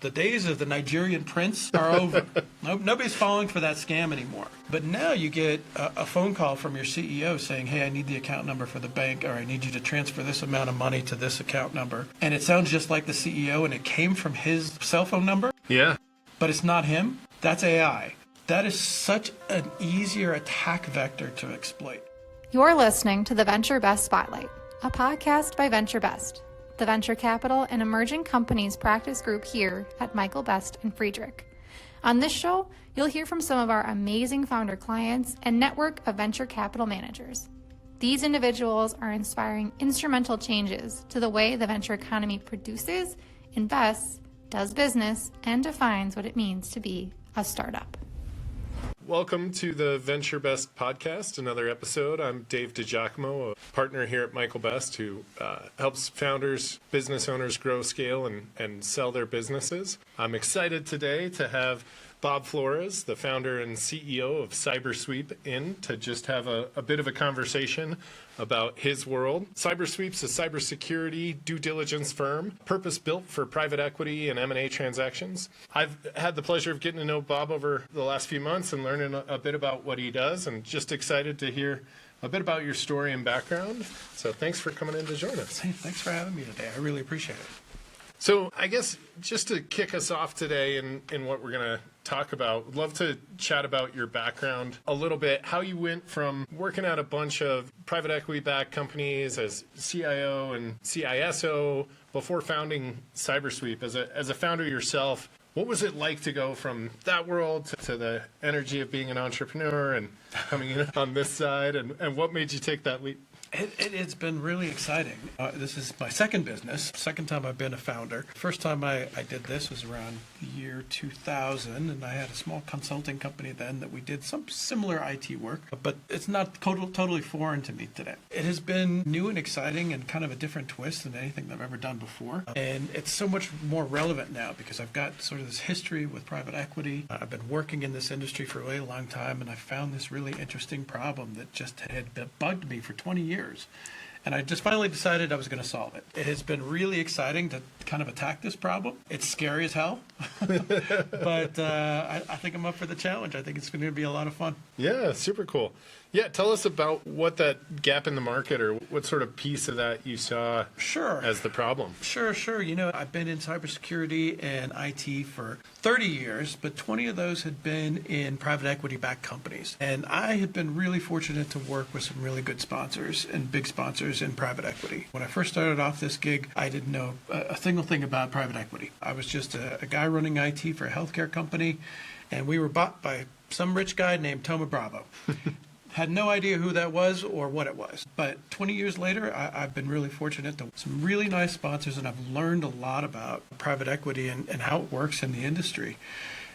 The days of the Nigerian prince are over. Nobody's falling for that scam anymore. But now you get a phone call from your CEO saying, hey, I need the account number for the bank, or I need you to transfer this amount of money to this account number. And it sounds just like the CEO, and it came from his cell phone number. Yeah. But it's not him. That's AI. That is such an easier attack vector to exploit. You're listening to the Venture Best Spotlight, a podcast by Venture Best, the venture capital and emerging companies practice group here at Michael Best and Friedrich. On this show, you'll hear from some of our amazing founder clients and network of venture capital managers. These individuals are inspiring instrumental changes to the way the venture economy produces, invests, does business, and defines what it means to be a startup. Welcome to the Venture Best podcast, another episode. I'm Dave DiGiacomo, a partner here at Michael Best who helps founders, business owners grow, scale, and sell their businesses. I'm excited today to have Bob Flores, the founder and CEO of Cybersweep, in to just have a bit of a conversation about his world. Cybersweep's a cybersecurity due diligence firm, purpose-built for private equity and M&A transactions. I've had the pleasure of getting to know Bob over the last few months and learning a bit about what he does, and just excited to hear a bit about your story and background. So thanks for coming in to join us. Hey, thanks for having me today. I really appreciate it. So I guess just to kick us off today in what we're going to talk about, I'd love to chat about your background a little bit, how you went from working at a bunch of private equity-backed companies as CIO and CISO before founding Cybersweep. As a founder yourself, what was it like to go from that world to the energy of being an entrepreneur and coming in on this side, and what made you take that leap? It's been really exciting. This is my second business, second time I've been a founder. First time I did this was around the year 2000, and I had a small consulting company then that we did some similar IT work, but it's not totally foreign to me today. It has been new and exciting and kind of a different twist than anything that I've ever done before. And it's so much more relevant now because I've got sort of this history with private equity. I've been working in this industry for a really long time, and I found this really interesting problem that just had bugged me for 20 years. And I just finally decided I was going to solve it. It has been really exciting to kind of attack this problem. It's scary as hell, but I think I'm up for the challenge. I think it's going to be a lot of fun. Yeah, super cool. Yeah, tell us about what that gap in the market or what sort of piece of that you saw as the problem. Sure. You know, I've been in cybersecurity and IT for 30 years, but 20 of those had been in private equity-backed companies. And I had been really fortunate to work with some really good sponsors and big sponsors in private equity. When I first started off this gig, I didn't know a single thing about private equity. I was just a guy running IT for a healthcare company, and we were bought by some rich guy named Toma Bravo. Had no idea who that was or what it was. But 20 years later, I've been really fortunate to some really nice sponsors, and I've learned a lot about private equity and how it works in the industry.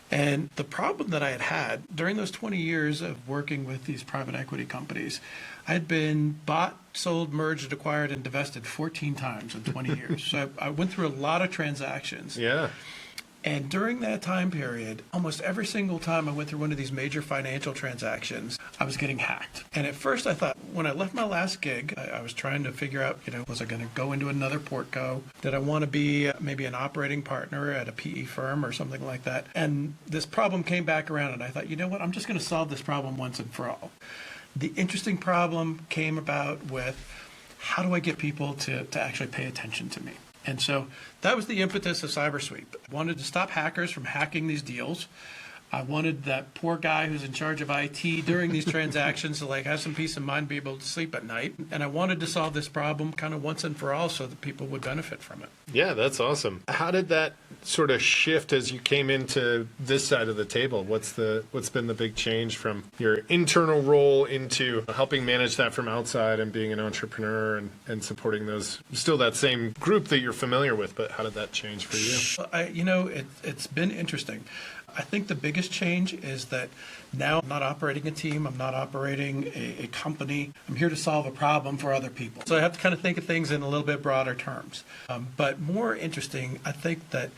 And the problem that I had during those 20 years of working with these private equity companies, I had been bought, sold, merged, acquired, and divested 14 times in 20 years. So I went through a lot of transactions. Yeah. And during that time period, almost every single time I went through one of these major financial transactions, I was getting hacked. And at first I thought, when I left my last gig, I was trying to figure out, was I going to go into another portco? Did I want to be maybe an operating partner at a PE firm or something like that? And this problem came back around, and I thought, you know what, I'm just going to solve this problem once and for all. The interesting problem came about with, how do I get people to actually pay attention to me? And so that was the impetus of Cybersweep. I wanted to stop hackers from hacking these deals. I wanted that poor guy who's in charge of IT during these transactions to have some peace of mind, be able to sleep at night. And I wanted to solve this problem kind of once and for all so that people would benefit from it. Yeah, that's awesome. How did that sort of shift as you came into this side of the table? What's been the big change from your internal role into helping manage that from outside and being an entrepreneur and supporting those, still that same group that you're familiar with, but how did that change for you? It's been interesting. I think the biggest change is that now I'm not operating a team, I'm not operating a company. I'm here to solve a problem for other people. So I have to kind of think of things in a little bit broader terms. But more interesting, I think that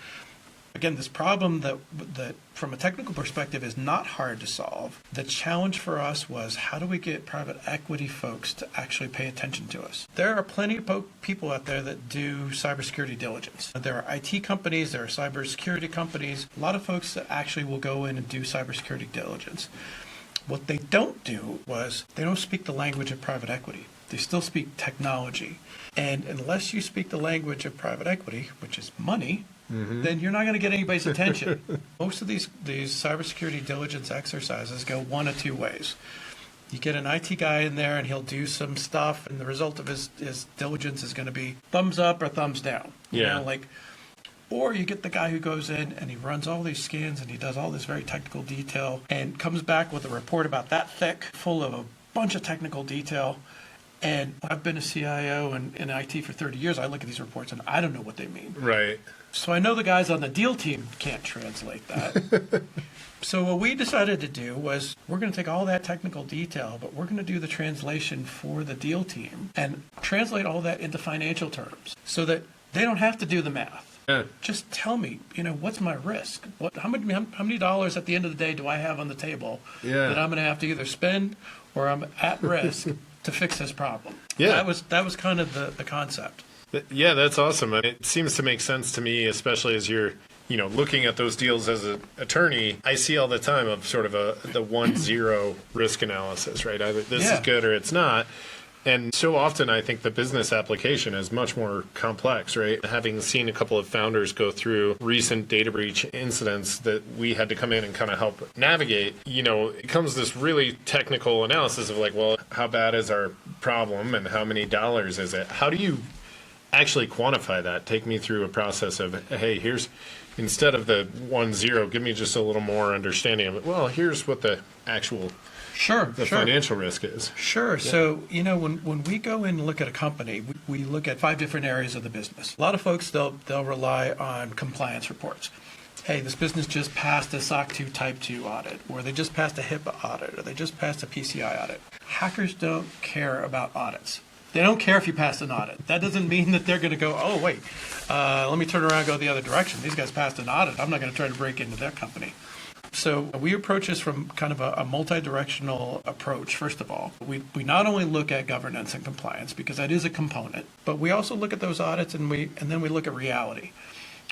Again, this problem that from a technical perspective is not hard to solve. The challenge for us was, how do we get private equity folks to actually pay attention to us? There are plenty of people out there that do cybersecurity diligence. There are IT companies, there are cybersecurity companies, a lot of folks that actually will go in and do cybersecurity diligence. What they don't do was they don't speak the language of private equity. They still speak technology. And unless you speak the language of private equity, which is money, then you're not going to get anybody's attention. Most of these cybersecurity diligence exercises go one of two ways. You get an IT guy in there and he'll do some stuff, and the result of his diligence is going to be thumbs up or thumbs down. Yeah. Or you get the guy who goes in and he runs all these scans and he does all this very technical detail and comes back with a report about that thick, full of a bunch of technical detail. And I've been a CIO in IT for 30 years. I look at these reports and I don't know what they mean. Right. So I know the guys on the deal team can't translate that. So what we decided to do was, we're going to take all that technical detail, but we're going to do the translation for the deal team and translate all that into financial terms so that they don't have to do the math. Yeah. Just tell me, what's my risk? How many dollars at the end of the day do I have on the table that I'm going to have to either spend or I'm at risk to fix this problem? Yeah. That was kind of the concept. Yeah, that's awesome. And it seems to make sense to me, especially as you're, looking at those deals as an attorney. I see all the time of sort of the 1-0 risk analysis, right? Either this is good or it's not. And so often I think the business application is much more complex, right? Having seen a couple of founders go through recent data breach incidents that we had to come in and kind of help navigate, it comes this really technical analysis of well, how bad is our problem and how many dollars is it? How do you actually quantify that? Take me through a process of, hey, instead of the 1-0, give me just a little more understanding of it. Well, here's what the actual financial risk is. Sure. Yeah. So, when we go in and look at a company, we look at 5 different areas of the business. A lot of folks, they'll rely on compliance reports. Hey, this business just passed a SOC 2 Type 2 audit, or they just passed a HIPAA audit, or they just passed a PCI audit. Hackers don't care about audits. They don't care if you passed an audit. That doesn't mean that they're going to go, oh, wait, let me turn around and go the other direction. These guys passed an audit. I'm not going to try to break into their company. So we approach this from kind of a multi-directional approach, first of all. We not only look at governance and compliance, because that is a component, but we also look at those audits and then we look at reality.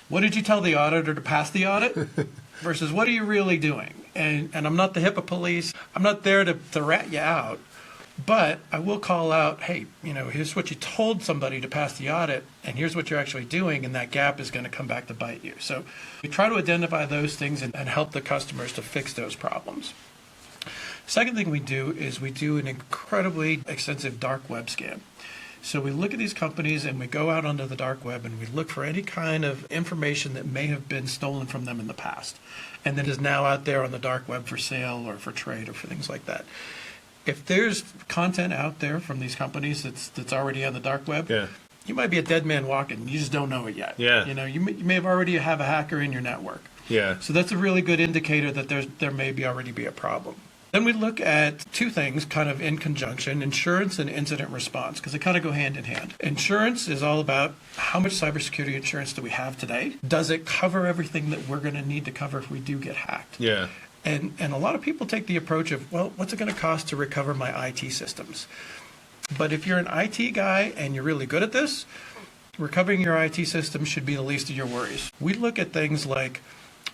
What did you tell the auditor to pass the audit versus what are you really doing? And I'm not the HIPAA police. I'm not there to rat you out. But I will call out, hey, here's what you told somebody to pass the audit, and here's what you're actually doing, and that gap is going to come back to bite you. So we try to identify those things and help the customers to fix those problems. Second thing we do is we do an incredibly extensive dark web scan. So we look at these companies and we go out onto the dark web and we look for any kind of information that may have been stolen from them in the past and that is now out there on the dark web for sale or for trade or for things like that. If there's content out there from these companies that's already on the dark web, you might be a dead man walking. You just don't know it yet. Yeah. You may have already have a hacker in your network. Yeah. So that's a really good indicator that there may already be a problem. Then we look at 2 things kind of in conjunction, insurance and incident response, because they kind of go hand in hand. Insurance is all about how much cybersecurity insurance do we have today? Does it cover everything that we're going to need to cover if we do get hacked? Yeah. And a lot of people take the approach of, well, what's it going to cost to recover my IT systems? But if you're an IT guy and you're really good at this, recovering your IT systems should be the least of your worries. We look at things like,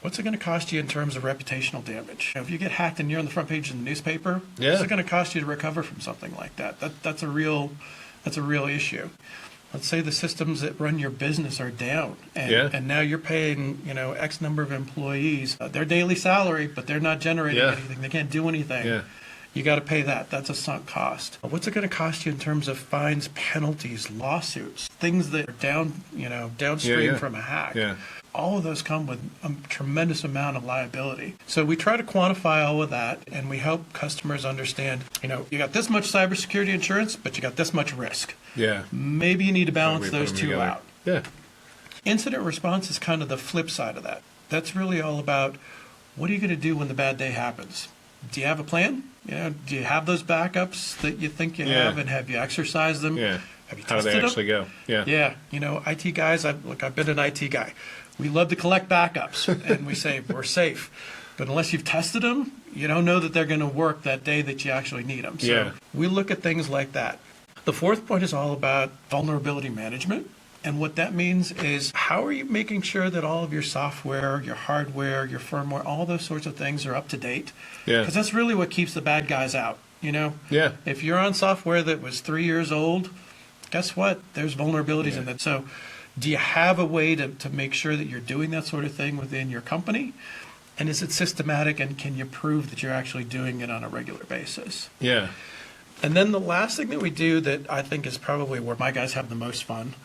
what's it going to cost you in terms of reputational damage? If you get hacked and you're on the front page of the newspaper, what's it going to cost you to recover from something like that? That's a real issue. Let's say the systems that run your business are down, and now you're paying X number of employees their daily salary, but they're not generating anything. They can't do anything. Yeah. You got to pay that. That's a sunk cost. What's it going to cost you in terms of fines, penalties, lawsuits, things that are downstream from a hack? Yeah. All of those come with a tremendous amount of liability. So we try to quantify all of that, and we help customers understand, you got this much cybersecurity insurance, but you got this much risk. Yeah. Maybe you need to balance those 2 out. Yeah. Incident response is kind of the flip side of that. That's really all about, what are you going to do when the bad day happens? Do you have a plan? Do you have those backups that you think you have, and have you exercised them? Yeah. Have you tested them? How do they actually go? Yeah. Yeah. IT guys, I've been an IT guy. we love to collect backups, and we say we're safe. But unless you've tested them, you don't know that they're going to work that day that you actually need them. So we look at things like that. The fourth point is all about vulnerability management. And what that means is, how are you making sure that all of your software, your hardware, your firmware, all those sorts of things are up to date? Yeah. Because that's really what keeps the bad guys out, you know? Yeah. If you're on software that was 3 years old, guess what? There's vulnerabilities in that. So do you have a way to make sure that you're doing that sort of thing within your company? And is it systematic, and can you prove that you're actually doing it on a regular basis? Yeah. And then the last thing that we do that I think is probably where my guys have the most fun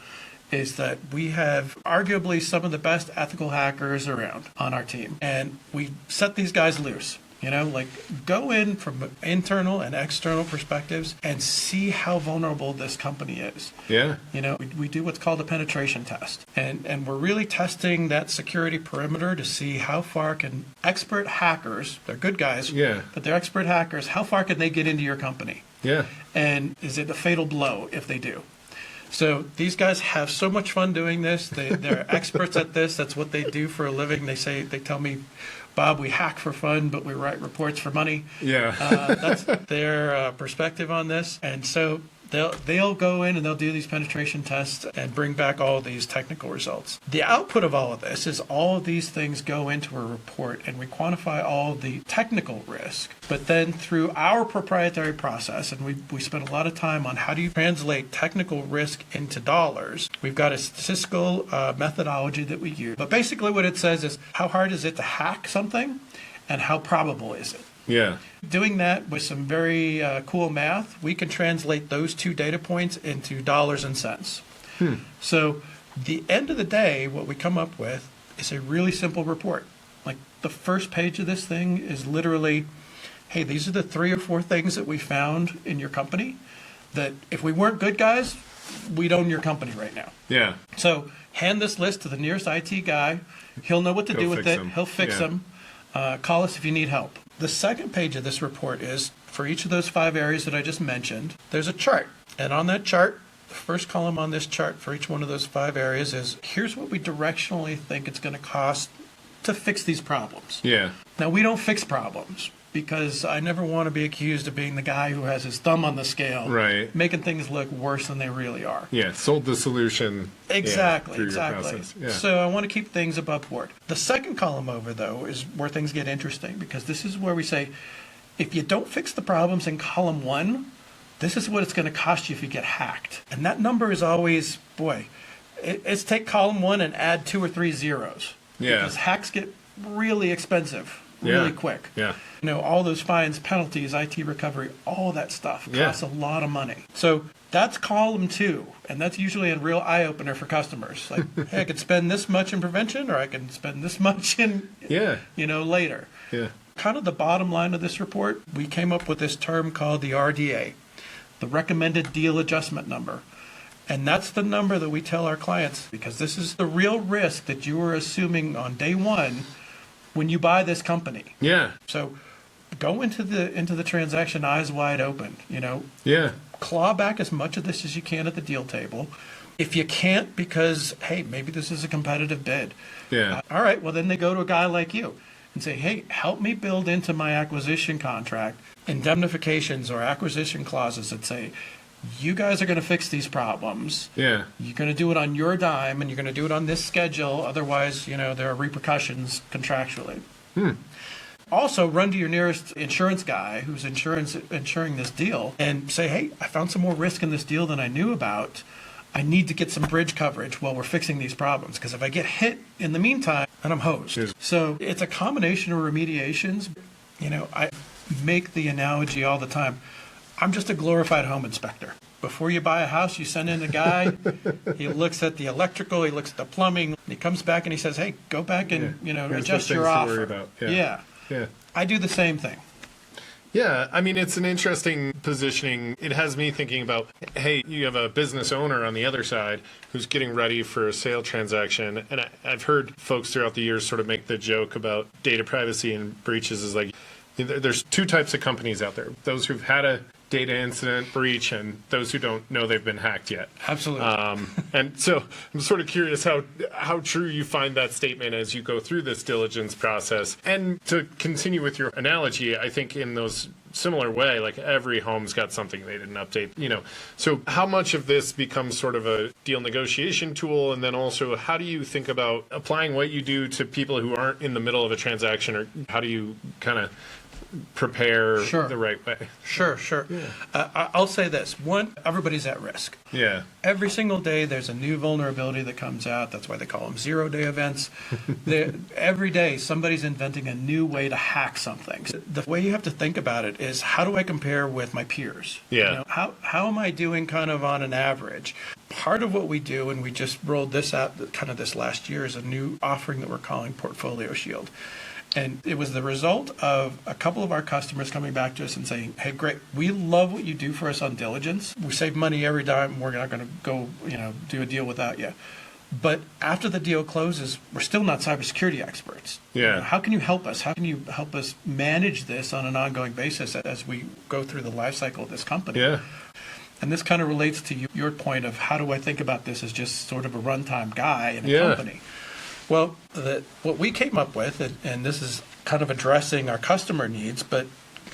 is that we have arguably some of the best ethical hackers around on our team. And we set these guys loose, you know, like go in from internal and external perspectives and see how vulnerable this company is. Yeah. You know, we do what's called a penetration test. And we're really testing that security perimeter to see how far can expert hackers, they're good guys, but they're expert hackers, how far can they get into your company? Yeah. And is it a fatal blow if they do? So these guys have so much fun doing this. They're experts at this. That's what they do for a living. They tell me, Bob, we hack for fun, but we write reports for money. Yeah. That's their perspective on this. And so they'll go in and they'll do these penetration tests and bring back all of these technical results. The output of all of this is all of these things go into a report, and we quantify all of the technical risk. But then through our proprietary process, and we spend a lot of time on how do you translate technical risk into dollars, we've got a statistical methodology that we use. But basically what it says is, how hard is it to hack something, and how probable is it? Yeah. Doing that with some very cool math, we can translate those two data points into dollars and cents. So the end of the day, what we come up with is a really simple report. Like the first page of this thing is literally, hey, these are the 3 or 4 things that we found in your company that if we weren't good guys, we'd own your company right now. Yeah. So hand this list to the nearest IT guy. He'll know what to do with it. Them. He'll fix them. Call us if you need help. The second page of this report is, for each of those 5 areas that I just mentioned, there's a chart. And on that chart, the first column on this chart for each one of those 5 areas is, here's what we directionally think it's going to cost to fix these problems. Yeah. Now, we don't fix problems, because I never want to be accused of being the guy who has his thumb on the scale, right, making things look worse than they really are. Yeah, sold the solution. Exactly, through exactly. Your process. Yeah. So I want to keep things above board. The second column over, though, is where things get interesting, because this is where we say, if you don't fix the problems in column 1, this is what it's going to cost you if you get hacked. And that number is always, it's take column 1 and add 2 or 3 zeros. Yeah. Because hacks get really expensive really quick. Yeah. You know, all those fines, penalties, IT recovery, all that stuff costs a lot of money. So that's column 2, and that's usually a real eye-opener for customers. Like, hey, I could spend this much in prevention, or I can spend this much in, later. Yeah. Kind of the bottom line of this report, we came up with this term called the RDA, the Recommended Deal Adjustment Number. And that's the number that we tell our clients, because this is the real risk that you are assuming on day 1 when you buy this company. Yeah. So go into the transaction eyes wide open, Yeah. Claw back as much of this as you can at the deal table. If you can't because, hey, maybe this is a competitive bid. Yeah. All right, well, then they go to a guy like you and say, hey, help me build into my acquisition contract indemnifications or acquisition clauses that say, you guys are going to fix these problems. Yeah. You're going to do it on your dime, and you're going to do it on this schedule. Otherwise, there are repercussions contractually. Also, run to your nearest insurance guy who's insuring this deal and say, hey, I found some more risk in this deal than I knew about. I need to get some bridge coverage while we're fixing these problems, because if I get hit in the meantime, then I'm hosed. Yes. So it's a combination of remediations. I make the analogy all the time. I'm just a glorified home inspector. Before you buy a house, you send in a guy. He looks at the electrical, he looks at the plumbing, and he comes back and he says, hey, go back and adjust your offer. To worry about. Yeah. I do the same thing. Yeah, I mean, it's an interesting positioning. It has me thinking about, hey, you have a business owner on the other side who's getting ready for a sale transaction. And I've heard folks throughout the years sort of make the joke about data privacy and breaches is like, there's 2 types of companies out there. Those who've had a data incident, breach, and those who don't know they've been hacked yet. Absolutely. And so I'm sort of curious how true you find that statement as you go through this diligence process. And to continue with your analogy, I think in those similar way, like every home's got something they didn't update, So how much of this becomes sort of a deal negotiation tool? And then also, how do you think about applying what you do to people who aren't in the middle of a transaction, or how do you kind of prepare the right way? Sure. I'll say this. One, everybody's at risk. Yeah. Every single day there's a new vulnerability that comes out. That's why they call them zero-day events. Every day somebody's inventing a new way to hack something. The way you have to think about it is, how do I compare with my peers? Yeah. How am I doing kind of on an average? Part of what we do, and we just rolled this out kind of this last year, is a new offering that we're calling Portfolio Shield. And it was the result of a couple of our customers coming back to us and saying, hey, great, we love what you do for us on diligence. We save money every time. We're not going to go, do a deal without you. But after the deal closes, we're still not cybersecurity experts. Yeah. How can you help us? How can you help us manage this on an ongoing basis as we go through the life cycle of this company? Yeah. And this kind of relates to your point of, how do I think about this as just sort of a runtime guy in a company? Well, what we came up with, and this is kind of addressing our customer needs, but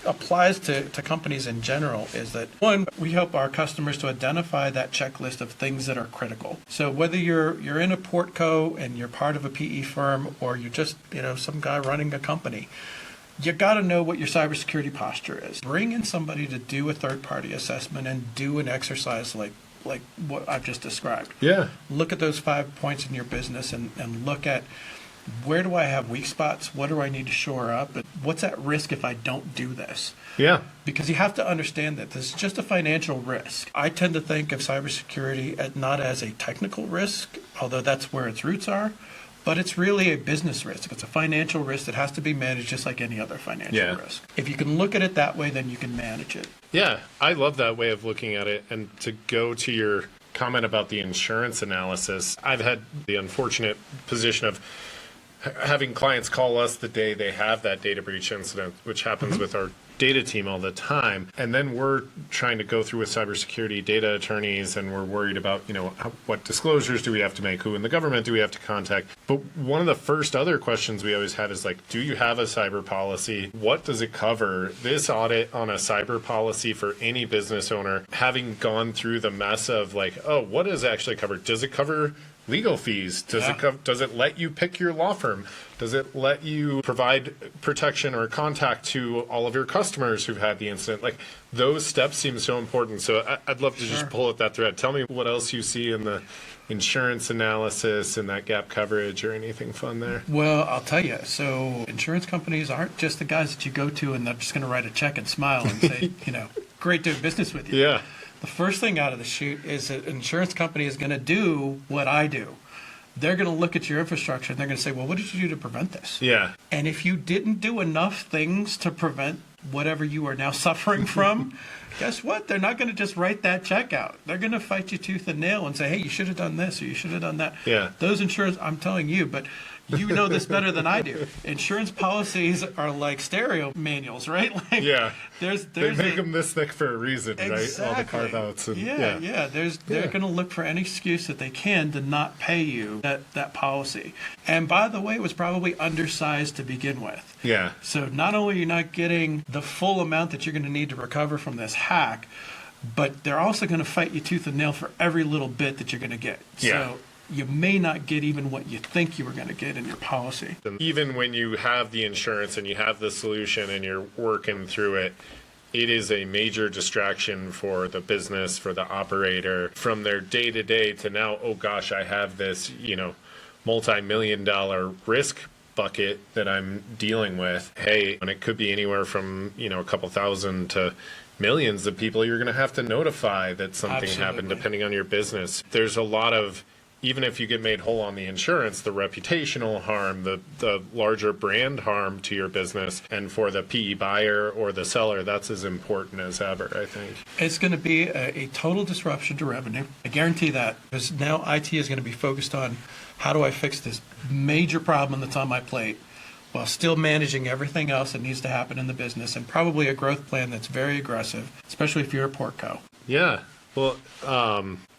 applies to companies in general, is that, one, we help our customers to identify that checklist of things that are critical. So whether you're in a portco and you're part of a PE firm, or you're just some guy running a company, you got to know what your cybersecurity posture is. Bring in somebody to do a third-party assessment and do an exercise like what I've just described. Yeah. Look at those 5 points in your business and look at, where do I have weak spots? What do I need to shore up? What's at risk if I don't do this? Yeah. Because you have to understand that this is just a financial risk. I tend to think of cybersecurity not as a technical risk, although that's where its roots are, but it's really a business risk. It's a financial risk that has to be managed just like any other financial risk. If you can look at it that way, then you can manage it. Yeah, I love that way of looking at it. And to go to your comment about the insurance analysis, I've had the unfortunate position of having clients call us the day they have that data breach incident, which happens with our data team all the time. And then we're trying to go through with cybersecurity data attorneys, and we're worried about, what disclosures do we have to make? Who in the government do we have to contact? But one of the first other questions we always have is like, do you have a cyber policy? What does it cover? This audit on a cyber policy for any business owner, having gone through the mess of like, oh, what is actually covered? Does it cover legal fees? Does it let you pick your law firm? Does it let you provide protection or contact to all of your customers who've had the incident? Like, those steps seem so important. So I'd love to just pull at that thread. Tell me what else you see in the insurance analysis and that gap coverage, or anything fun there. Well, I'll tell you. So insurance companies aren't just the guys that you go to and they're just going to write a check and smile and say, great doing business with you. Yeah. The first thing out of the chute is that an insurance company is going to do what I do. They're going to look at your infrastructure and they're going to say, well, what did you do to prevent this? Yeah. And if you didn't do enough things to prevent whatever you are now suffering from, guess what? They're not going to just write that check out. They're going to fight you tooth and nail and say, hey, you should have done this or you should have done that. Yeah. Those insurance, I'm telling you, but you know this better than I do. Insurance policies are like stereo manuals, right? Like, yeah. They make them this thick for a reason, exactly. right? All the carve-outs. And, They're going to look for any excuse that they can to not pay you that policy. And by the way, it was probably undersized to begin with. Yeah. So not only are you not getting the full amount that you're going to need to recover from this hack, but they're also going to fight you tooth and nail for every little bit that you're going to get. Yeah. So you may not get even what you think you were going to get in your policy. Even when you have the insurance and you have the solution and you're working through it, it is a major distraction for the business, for the operator, from their day-to-day to now, oh gosh, I have this, multi-million-dollar risk bucket that I'm dealing with. Hey, and it could be anywhere from, a couple thousand to millions of people you're going to have to notify that something happened, depending on your business. There's a lot of, even if you get made whole on the insurance, the reputational harm, the larger brand harm to your business, and for the PE buyer or the seller, that's as important as ever, I think. It's going to be a total disruption to revenue. I guarantee that, because now IT is going to be focused on, how do I fix this major problem that's on my plate while still managing everything else that needs to happen in the business, and probably a growth plan that's very aggressive, especially if you're a portco. Yeah. Well,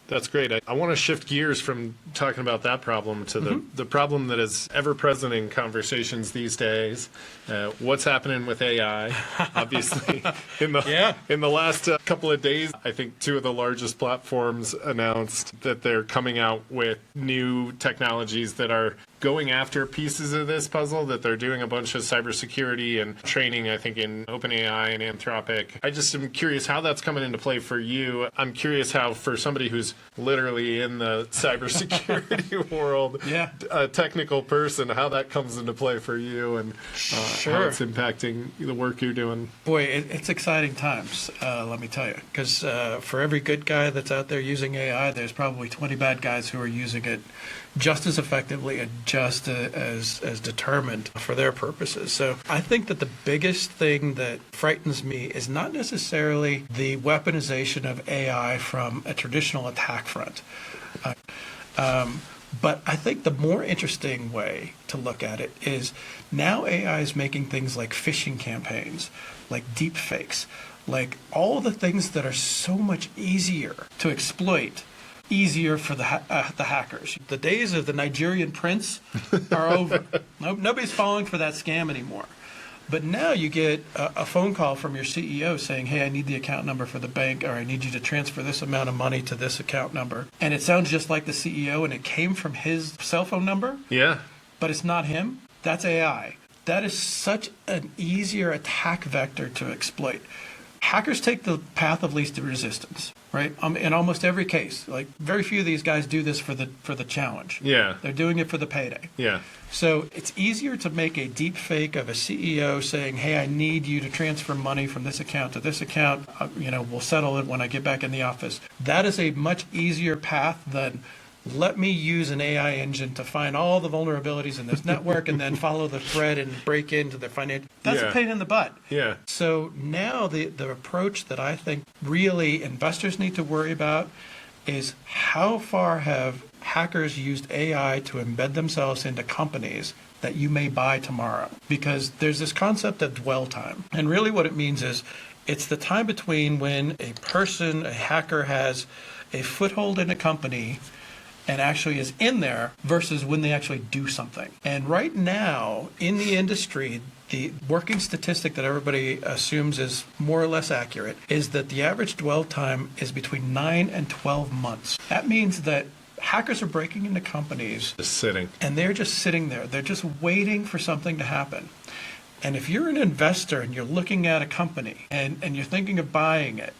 that's great. I want to shift gears from talking about that problem to the problem that is ever present in conversations these days. What's happening with AI? Obviously, in the last couple of days, I think two of the largest platforms announced that they're coming out with new technologies that are going after pieces of this puzzle, that they're doing a bunch of cybersecurity and training, I think, in OpenAI and Anthropic. I just am curious how that's coming into play for you. I'm curious how, for somebody who's literally in the cybersecurity world, a technical person, how that comes into play for you and how it's impacting the work you're doing. Boy, it's exciting times, let me tell you, because for every good guy that's out there using AI, there's probably 20 bad guys who are using it just as effectively and just as determined for their purposes. So I think that the biggest thing that frightens me is not necessarily the weaponization of AI from a traditional attack front. But I think the more interesting way to look at it is now AI is making things like phishing campaigns, like deep fakes, like all the things that are so much easier to exploit, easier for the hackers. The days of the Nigerian prince are over. Nobody's falling for that scam anymore. But now you get a phone call from your CEO saying, hey, I need the account number for the bank, or I need you to transfer this amount of money to this account number. And it sounds just like the CEO, and it came from his cell phone number. Yeah. But it's not him. That's AI. That is such an easier attack vector to exploit. Hackers take the path of least resistance, right? In almost every case, like very few of these guys do this for the challenge. Yeah. They're doing it for the payday. Yeah. So it's easier to make a deep fake of a CEO saying, hey, I need you to transfer money from this account to this account. We'll settle it when I get back in the office. That is a much easier path than let me use an AI engine to find all the vulnerabilities in this network and then follow the thread and break into the financial. That's a pain in the butt. Yeah. So now the approach that I think really investors need to worry about is how far have hackers used AI to embed themselves into companies that you may buy tomorrow? Because there's this concept of dwell time. And really what it means is it's the time between when a hacker has a foothold in a company and actually is in there versus when they actually do something. And right now in the industry, the working statistic that everybody assumes is more or less accurate is that the average dwell time is between 9 and 12 months. That means that hackers are breaking into companies. Just sitting. And they're just sitting there. They're just waiting for something to happen. And if you're an investor and you're looking at a company and you're thinking of buying it,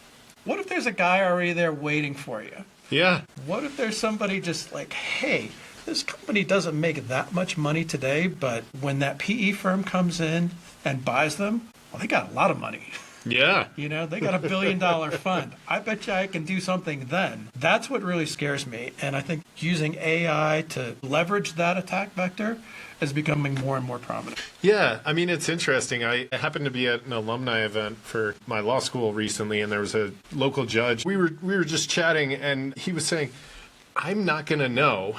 what if there's a guy already there waiting for you? Yeah. What if there's somebody just like, hey, this company doesn't make that much money today, but when that PE firm comes in and buys them, well, they got a lot of money. Yeah. They got $1 billion fund. I bet you I can do something then. That's what really scares me. And I think using AI to leverage that attack vector is becoming more and more prominent. Yeah, I mean, it's interesting. I happened to be at an alumni event for my law school recently, and there was a local judge. We were just chatting, and he was saying, I'm not going to know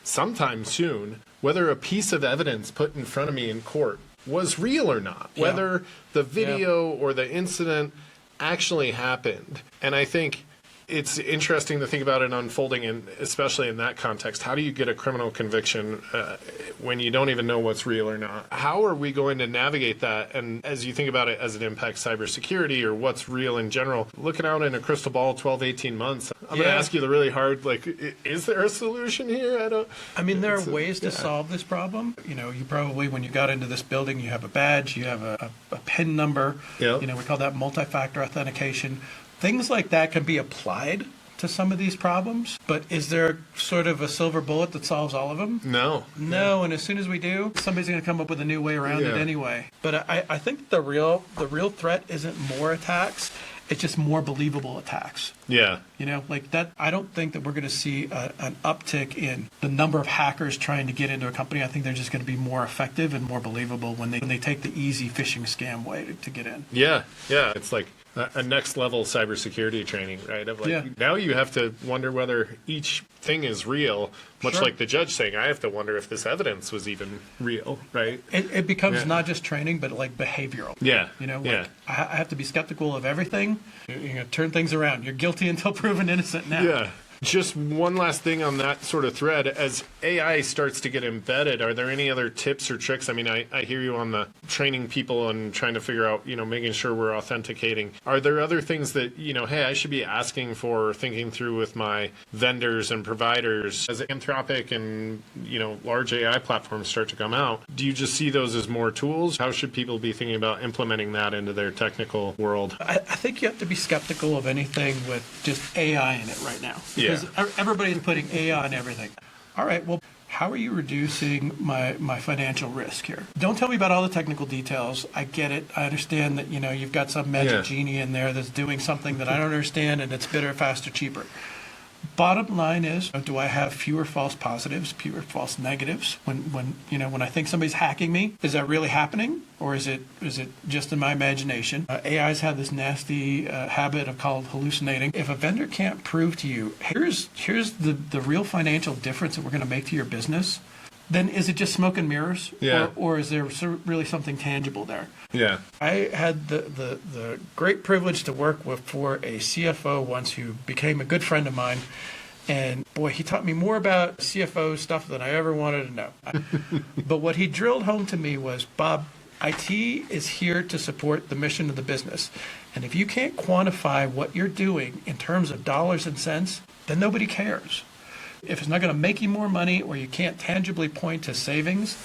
sometime soon whether a piece of evidence put in front of me in court was real or not, whether the video or the incident actually happened. And I think it's interesting to think about it unfolding, and especially in that context. How do you get a criminal conviction when you don't even know what's real or not? How are we going to navigate that? And as you think about it as it impacts cybersecurity or what's real in general, looking out in a crystal ball 12, 18 months, I'm going to ask you the really hard, is there a solution here? There are ways to solve this problem. You probably, when you got into this building, you have a badge, you have a PIN number. Yep. We call that multi-factor authentication. Things like that can be applied to some of these problems, but is there sort of a silver bullet that solves all of them? No. And as soon as we do, somebody's going to come up with a new way around it anyway. But I think the real threat isn't more attacks, it's just more believable attacks. Yeah. Like that. I don't think that we're going to see an uptick in the number of hackers trying to get into a company. I think they're just going to be more effective and more believable when they take the easy phishing scam way to get in. Yeah. It's like a next level cybersecurity training, right? Of like, Yeah. now you have to wonder whether each thing is real, much Sure. like the judge saying, I have to wonder if this evidence was even real, right? It becomes Yeah. not just training, but like behavioral. Yeah. You know, like Yeah. I have to be skeptical of everything. You're going to turn things around. You're guilty until proven innocent now. Yeah. Just one last thing on that sort of thread. As AI starts to get embedded, are there any other tips or tricks? I mean, I hear you on the training people and trying to figure out, making sure we're authenticating. Are there other things that, hey, I should be asking for or thinking through with my vendors and providers as Anthropic and, large AI platforms start to come out? Do you just see those as more tools? How should people be thinking about implementing that into their technical world? I think you have to be skeptical of anything with just AI in it right now. Yeah. Because everybody's putting AI on everything. All right, well, how are you reducing my financial risk here? Don't tell me about all the technical details. I get it. I understand that, you've got some magic Yeah. genie in there that's doing something that I don't understand, and it's better, faster, cheaper. Bottom line is, do I have fewer false positives, fewer false negatives when I think somebody's hacking me? Is that really happening, or is it just in my imagination? AIs have this nasty habit of called hallucinating. If a vendor can't prove to you, here's the real financial difference that we're going to make to your business, then is it just smoke and mirrors, Yeah. or is there really something tangible there? Yeah. I had the great privilege to work for a CFO once who became a good friend of mine. And boy, he taught me more about CFO stuff than I ever wanted to know. But what he drilled home to me was, Bob, IT is here to support the mission of the business. And if you can't quantify what you're doing in terms of dollars and cents, then nobody cares. If it's not going to make you more money or you can't tangibly point to savings,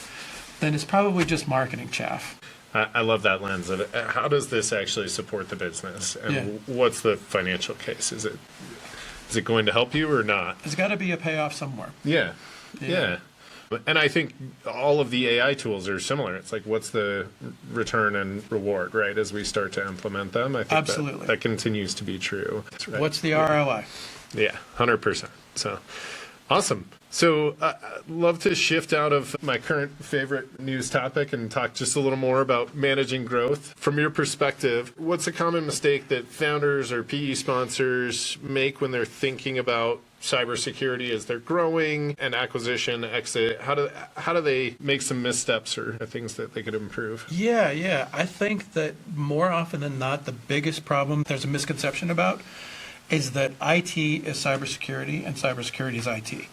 then it's probably just marketing chaff. I love that lens of it. How does this actually support the business? And Yeah. what's the financial case? Is it going to help you or not? There's got to be a payoff somewhere. Yeah. Yeah. Yeah. And I think all of the AI tools are similar. It's like, what's the return and reward, right, as we start to implement them? I think Absolutely. that continues to be true. That's right. What's the ROI? Yeah, 100%. So, awesome. So, I'd love to shift out of my current favorite news topic and talk just a little more about managing growth. From your perspective, what's a common mistake that founders or PE sponsors make when they're thinking about cybersecurity as they're growing and acquisition, exit? How do they make some missteps or things that they could improve? Yeah. I think that more often than not, the biggest problem there's a misconception about is that IT is cybersecurity and cybersecurity is IT.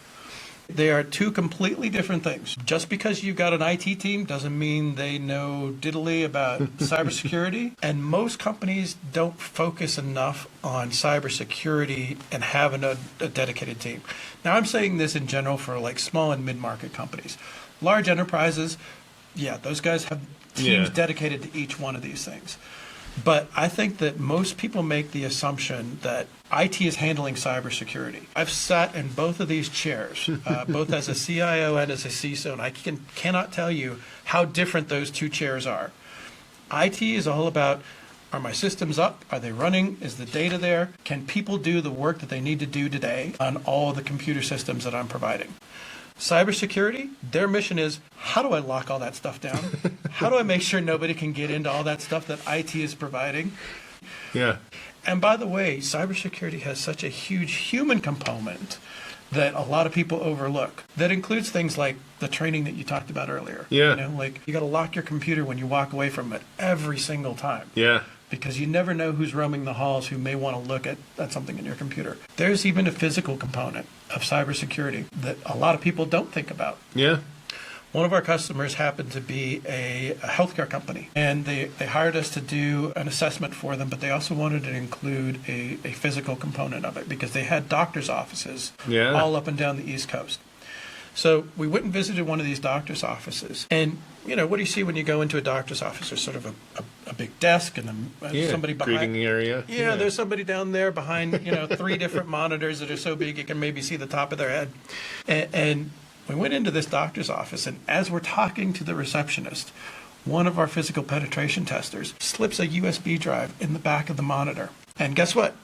They are two completely different things. Just because you've got an IT team doesn't mean they know diddly about cybersecurity. And most companies don't focus enough on cybersecurity and having a dedicated team. Now, I'm saying this in general for like small and mid-market companies. Large enterprises, yeah, those guys have teams Yeah. dedicated to each one of these things. But I think that most people make the assumption that IT is handling cybersecurity. I've sat in both of these chairs, both as a CIO and as a CISO, and I cannot tell you how different those two chairs are. IT is all about, are my systems up? Are they running? Is the data there? Can people do the work that they need to do today on all the computer systems that I'm providing? Cybersecurity, their mission is, how do I lock all that stuff down? How do I make sure nobody can get into all that stuff that IT is providing? Yeah. And by the way, cybersecurity has such a huge human component that a lot of people overlook. That includes things like the training that you talked about earlier. Yeah. Like you got to lock your computer when you walk away from it every single time. Yeah. Because you never know who's roaming the halls who may want to look at something in your computer. There's even a physical component of cybersecurity that a lot of people don't think about. Yeah. One of our customers happened to be a healthcare company, and they hired us to do an assessment for them, but they also wanted to include a physical component of it because they had doctor's offices Yeah. all up and down the East Coast. So we went and visited one of these doctor's offices. And, what do you see when you go into a doctor's office? There's sort of a big desk and somebody behind. Greeting area. Yeah, there's somebody down there behind, 3 different monitors that are so big you can maybe see the top of their head. And we went into this doctor's office, and as we're talking to the receptionist, one of our physical penetration testers slips a USB drive in the back of the monitor. And guess what?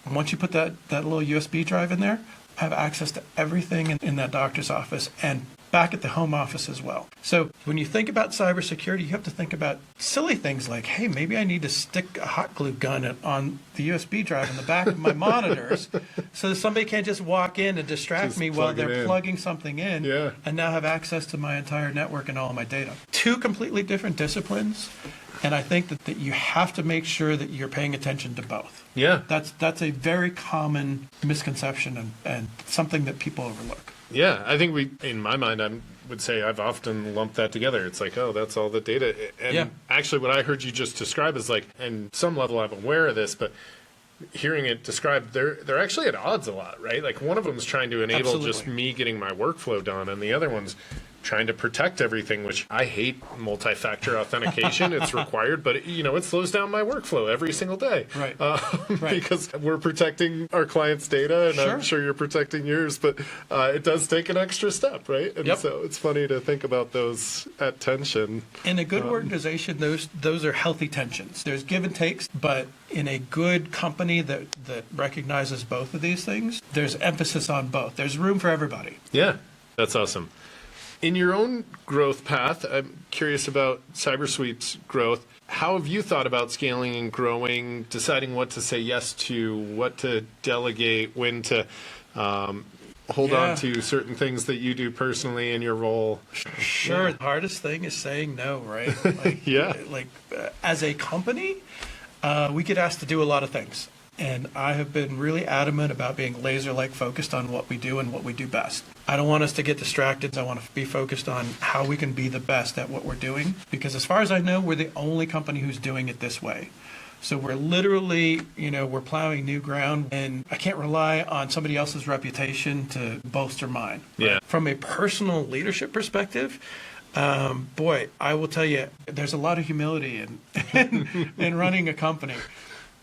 Once you put that little USB drive in there, I have access to everything in that doctor's office and back at the home office as well. So when you think about cybersecurity, you have to think about silly things like, hey, maybe I need to stick a hot glue gun on the USB drive in the back of my monitors so that somebody can't just walk in and distract me while they're plugging something in and now have access to my entire network and all of my data. Two completely different disciplines. And I think that you have to make sure that you're paying attention to both. Yeah. That's a very common misconception and something that people overlook. Yeah, I think in my mind, I would say I've often lumped that together. It's like, oh, that's all the data. And actually what I heard you just describe is like, and some level I'm aware of this, but hearing it described, they're actually at odds a lot, right? Like one of them is trying to enable just me getting my workflow done, and the other one's trying to protect everything, which I hate multi-factor authentication. It's required, but it slows down my workflow every single day. Right. Because we're protecting our clients' data, and I'm sure you're protecting yours, but it does take an extra step, right? And so it's funny to think about those at tension. In a good organization, those are healthy tensions. There's give and takes, but in a good company that recognizes both of these things, there's emphasis on both. There's room for everybody. Yeah, that's awesome. In your own growth path, I'm curious about Cybersweep's growth. How have you thought about scaling and growing, deciding what to say yes to, what to delegate, when to hold on to certain things that you do personally in your role? Sure. The hardest thing is saying no, right? As a company, we get asked to do a lot of things. And I have been really adamant about being laser-like focused on what we do and what we do best. I don't want us to get distracted. I want to be focused on how we can be the best at what we're doing. Because as far as I know, we're the only company who's doing it this way. So we're literally, we're plowing new ground, and I can't rely on somebody else's reputation to bolster mine. Right? Yeah. From a personal leadership perspective, I will tell you, there's a lot of humility in running a company.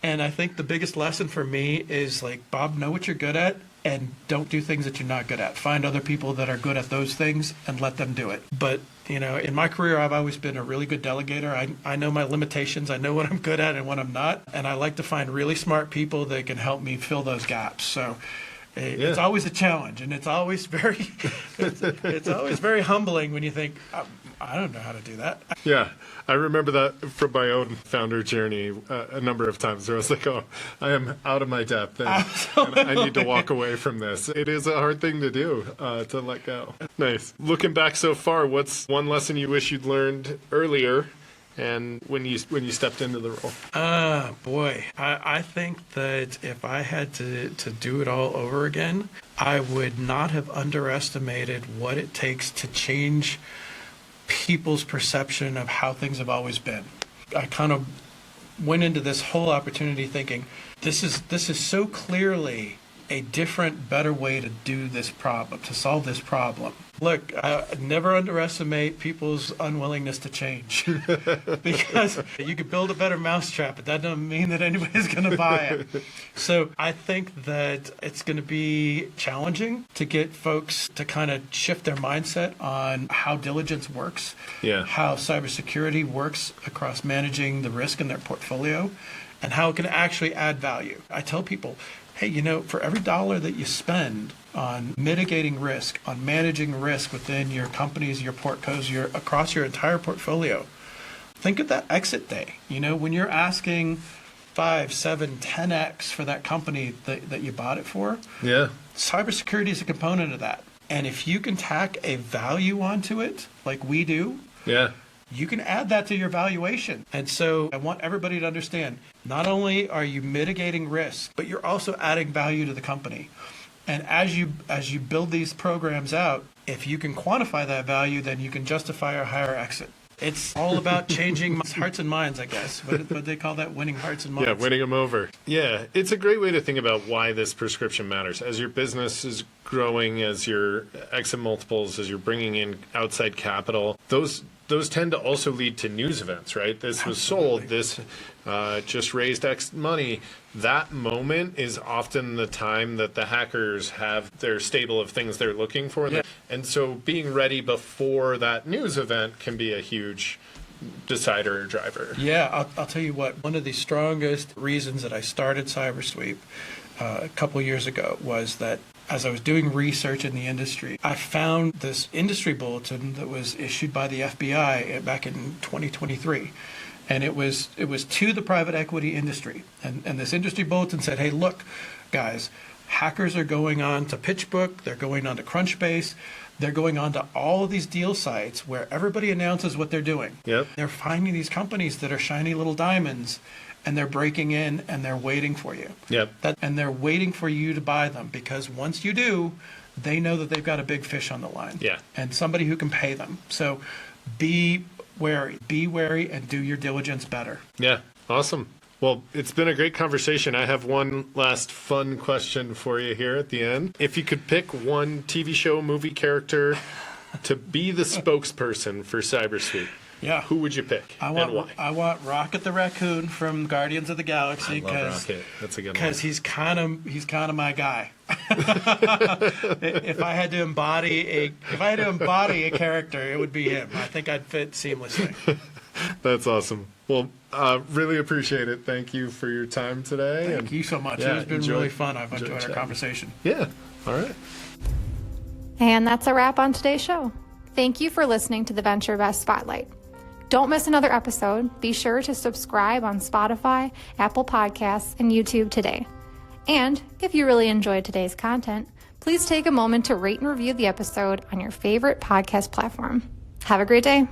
And I think the biggest lesson for me is like, Bob, know what you're good at and don't do things that you're not good at. Find other people that are good at those things and let them do it. But, in my career, I've always been a really good delegator. I know my limitations. I know what I'm good at and what I'm not. And I like to find really smart people that can help me fill those gaps. So it's always a challenge, and it's always very, it's always very humbling when you think, I don't know how to do that. Yeah, I remember that from my own founder journey a number of times where I was like, oh, I am out of my depth, and I need to walk away from this. It is a hard thing to do, to let go. Nice. Looking back so far, what's one lesson you wish you'd learned earlier and when you stepped into the role? I think that if I had to do it all over again, I would not have underestimated what it takes to change people's perception of how things have always been. I kind of went into this whole opportunity thinking, this is so clearly a different, better way to do this problem, to solve this problem. Look, I never underestimate people's unwillingness to change because you could build a better mousetrap, but that doesn't mean that anybody's going to buy it. So I think that it's going to be challenging to get folks to kind of shift their mindset on how diligence works, how cybersecurity works across managing the risk in their portfolio, and how it can actually add value. I tell people, hey, for every dollar that you spend on mitigating risk, on managing risk within your companies, your portcos, across your entire portfolio, think of that exit day. When you're asking 5, 7, 10x for that company that you bought it for, cybersecurity is a component of that. And if you can tack a value onto it, like we do, you can add that to your valuation. And so I want everybody to understand, not only are you mitigating risk, but you're also adding value to the company. And as you build these programs out, if you can quantify that value, then you can justify a higher exit. It's all about changing hearts and minds, I guess. What they call that, winning hearts and minds. Yeah, winning them over. Yeah, it's a great way to think about why this prescription matters. As your business is growing, as your exit multiples, as you're bringing in outside capital, those tend to also lead to news events, right? This was sold, this just raised X money. That moment is often the time that the hackers have their stable of things they're looking for. Yeah. And so being ready before that news event can be a huge decider or driver. Yeah, I'll tell you what, one of the strongest reasons that I started Cybersweep a couple years ago was that as I was doing research in the industry, I found this industry bulletin that was issued by the FBI back in 2023. And it was to the private equity industry. And this industry bulletin said, hey, look, guys, hackers are going on to PitchBook, they're going on to Crunchbase, they're going on to all of these deal sites where everybody announces what they're doing. Yep. They're finding these companies that are shiny little diamonds, and they're breaking in and they're waiting for you. Yep. And they're waiting for you to buy them, because once you do, they know that they've got a big fish on the line. Yeah. And somebody who can pay them. So be wary and do your diligence better. Yeah. Awesome. Well, it's been a great conversation. I have one last fun question for you here at the end. If you could pick one TV show, movie character to be the spokesperson for Cybersweep, Yeah. who would you pick and why? I want Rocket the Raccoon from Guardians of the Galaxy, I love Rocket. That's a good one. because he's kind of my guy. If I had to embody a character, it would be him. I think I'd fit seamlessly. That's awesome. Well, really appreciate it. Thank you for your time today. Thank you so much. Yeah, It's been enjoy- really fun. I've enjoy enjoyed our chatting. conversation. Yeah. All right. And that's a wrap on today's show. Thank you for listening to the Venture Best Spotlight. Don't miss another episode. Be sure to subscribe on Spotify, Apple Podcasts, and YouTube today. And if you really enjoyed today's content, please take a moment to rate and review the episode on your favorite podcast platform. Have a great day.